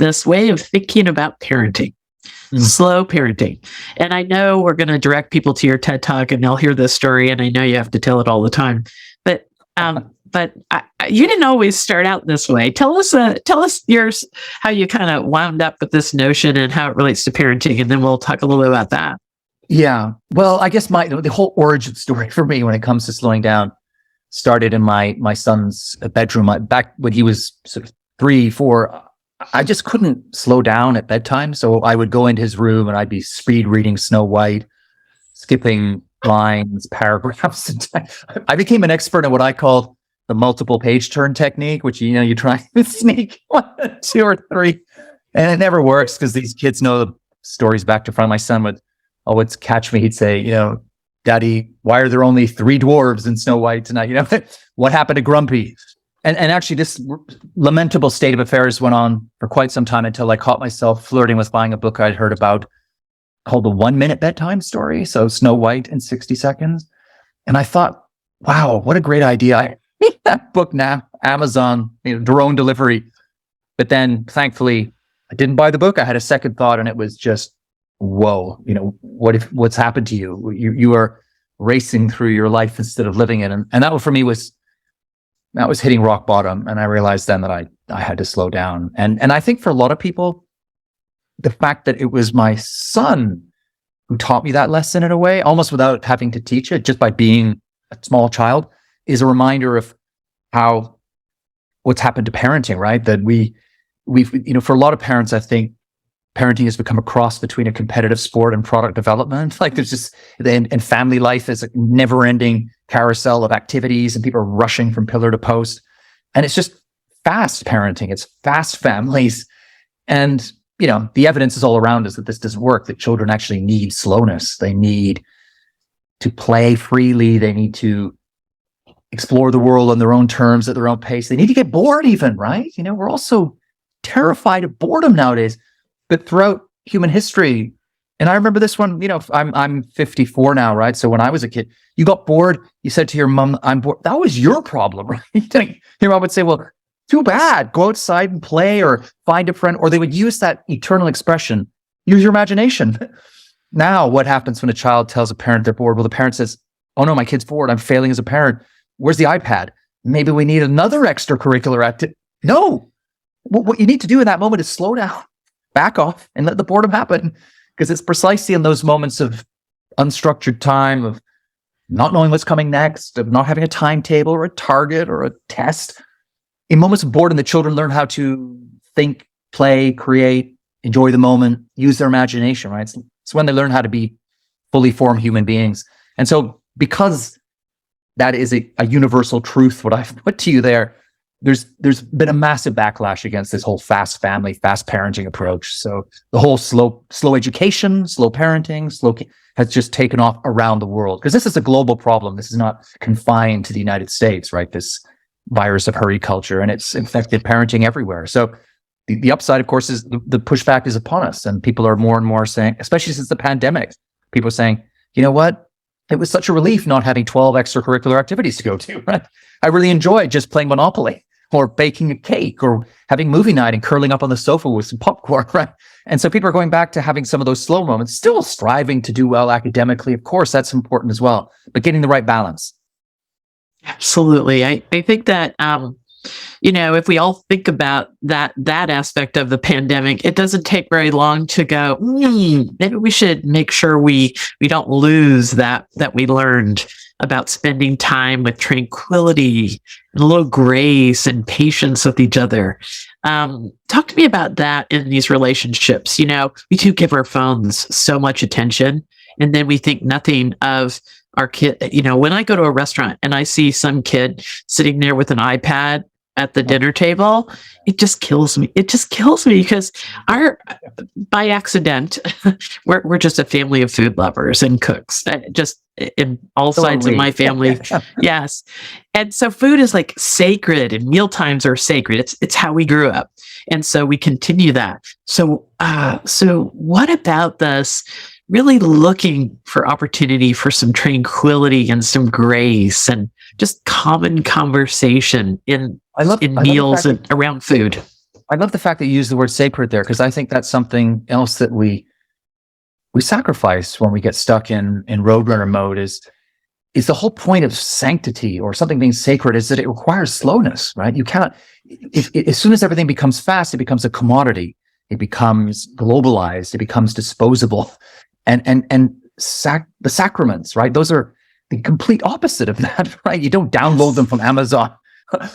this way of thinking about parenting, slow parenting. And I know we're going to direct people to your TED Talk and they'll hear this story. And I know you have to tell it all the time. But you didn't always start out this way. Tell us yours, how you kind of wound up with this notion and how it relates to parenting. And then we'll talk a little bit about that. Yeah. Well, I guess the whole origin story for me when it comes to slowing down started in my son's bedroom. Back when he was sort of 3, 4, I just couldn't slow down at bedtime. So I would go into his room and I'd be speed reading Snow White, skipping lines, paragraphs. I became an expert in what I call the multiple page turn technique, which, you try to sneak 1, 2, or 3, and it never works because these kids know the stories back to front. My son would always catch me. He'd say, Daddy, why are there only 3 dwarves in Snow White tonight? What happened to Grumpy? And actually this lamentable state of affairs went on for quite some time until I caught myself flirting with buying a book I'd heard about called The 1 Minute Bedtime Story. So Snow White in 60 seconds. And I thought, wow, what a great idea. I need that book now, Amazon, drone delivery. But then thankfully I didn't buy the book. I had a second thought and it was just, whoa, what's happened to you? You are racing through your life instead of living it. And that for me was hitting rock bottom. And I realized then that I had to slow down. And I think for a lot of people, the fact that it was my son who taught me that lesson in a way, almost without having to teach it, just by being a small child, is a reminder of what's happened to parenting, right? That we've for a lot of parents, I think parenting has become a cross between a competitive sport and product development. Like there's just, and family life is a never-ending carousel of activities and people are rushing from pillar to post. And it's just fast parenting. It's fast families. And, the evidence is all around us that this doesn't work, that children actually need slowness. They need to play freely. They need to explore the world on their own terms, at their own pace. They need to get bored even, right? We're also terrified of boredom nowadays. But throughout human history, and I remember this one, I'm 54 now, right? So when I was a kid, you got bored, you said to your mom, I'm bored. That was your problem, right? Your mom would say, well, too bad, go outside and play or find a friend. Or they would use that eternal expression, use your imagination. Now, what happens when a child tells a parent they're bored? Well, the parent says, oh no, my kid's bored, I'm failing as a parent. Where's the iPad? Maybe we need another extracurricular activity. No, what you need to do in that moment is slow down. Back off and let the boredom happen, because it's precisely in those moments of unstructured time, of not knowing what's coming next, of not having a timetable or a target or a test. In moments of boredom, the children learn how to think, play, create, enjoy the moment, use their imagination, right? It's when they learn how to be fully formed human beings. And so because that is a universal truth, what I've put to you there, there's been a massive backlash against this whole fast family, fast parenting approach. So the whole slow education, slow parenting, has just taken off around the world, because this is a global problem. This is not confined to the United States, right? This virus of hurry culture, and it's infected parenting everywhere. So the upside, of course, is the pushback is upon us, and people are more and more saying, especially since the pandemic, people are saying, you know what? It was such a relief not having 12 extracurricular activities to go to, right? I really enjoyed just playing Monopoly, or baking a cake, or having movie night and curling up on the sofa with some popcorn, right? And so people are going back to having some of those slow moments, still striving to do well academically. Of course, that's important as well, but getting the right balance. Absolutely. I think that, if we all think about that aspect of the pandemic, it doesn't take very long to go, maybe we should make sure we don't lose that we learned about spending time with tranquility and a little grace and patience with each other. Talk to me about that in these relationships. We do give our phones so much attention, and then we think nothing of our kid. When I go to a restaurant and I see some kid sitting there with an iPad at the dinner table, it just kills me. It just kills me, because by accident, we're just a family of food lovers and cooks, just in all sides of my family. Yes. And so food is like sacred, and meal times are sacred. It's how we grew up. And so we continue that. So what about this? Really looking for opportunity for some tranquility and some grace and just common conversation in meals and around food. I love the fact that you use the word sacred there, because I think that's something else that we sacrifice when we get stuck in roadrunner mode is the whole point of sanctity or something being sacred is that it requires slowness, right? You cannot, as soon as everything becomes fast, it becomes a commodity. It becomes globalized. It becomes disposable. The sacraments, right? Those are the complete opposite of that, right? You don't download them from Amazon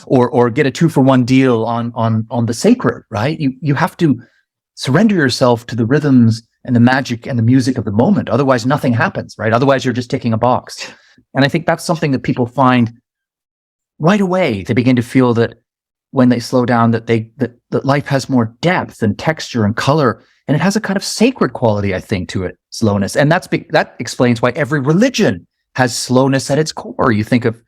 or get a 2-for-1 deal on the sacred, right? You have to surrender yourself to the rhythms and the magic and the music of the moment. Otherwise, nothing happens, right? Otherwise, you're just ticking a box. And I think that's something that people find right away. They begin to feel that when they slow down, that life has more depth and texture and color, and it has a kind of sacred quality, I think, to it, slowness. And that explains why every religion has slowness at its core. You think of,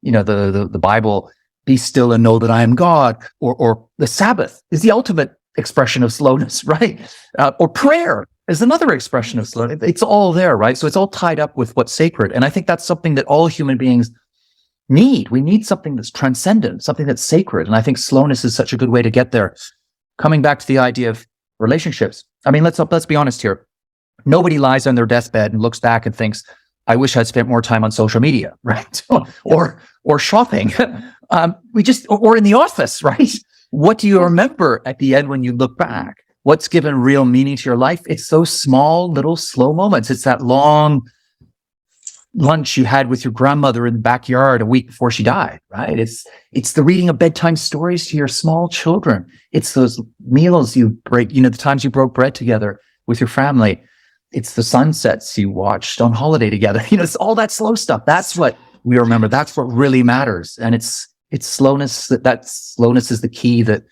the Bible, be still and know that I am God, or the Sabbath is the ultimate expression of slowness, right? Or prayer is another expression of slowness. It's all there, right? So it's all tied up with what's sacred. And I think that's something that all human beings need. We need something that's transcendent, something that's sacred. And I think slowness is such a good way to get there. Coming back to the idea of relationships. I mean, let's be honest here. Nobody lies on their deathbed and looks back and thinks, I wish I'd spent more time on social media, right? or shopping. Or in the office, right? What do you remember at the end when you look back? What's given real meaning to your life? It's those small, little, slow moments. It's that long lunch you had with your grandmother in the backyard a week before she died, right? It's the reading of bedtime stories to your small children. It's those meals you break, the times you broke bread together with your family. It's the sunsets you watched on holiday together. It's all that slow stuff. That's what we remember. That's what really matters. And it's slowness. That slowness is the key that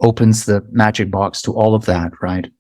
opens the magic box to all of that, right?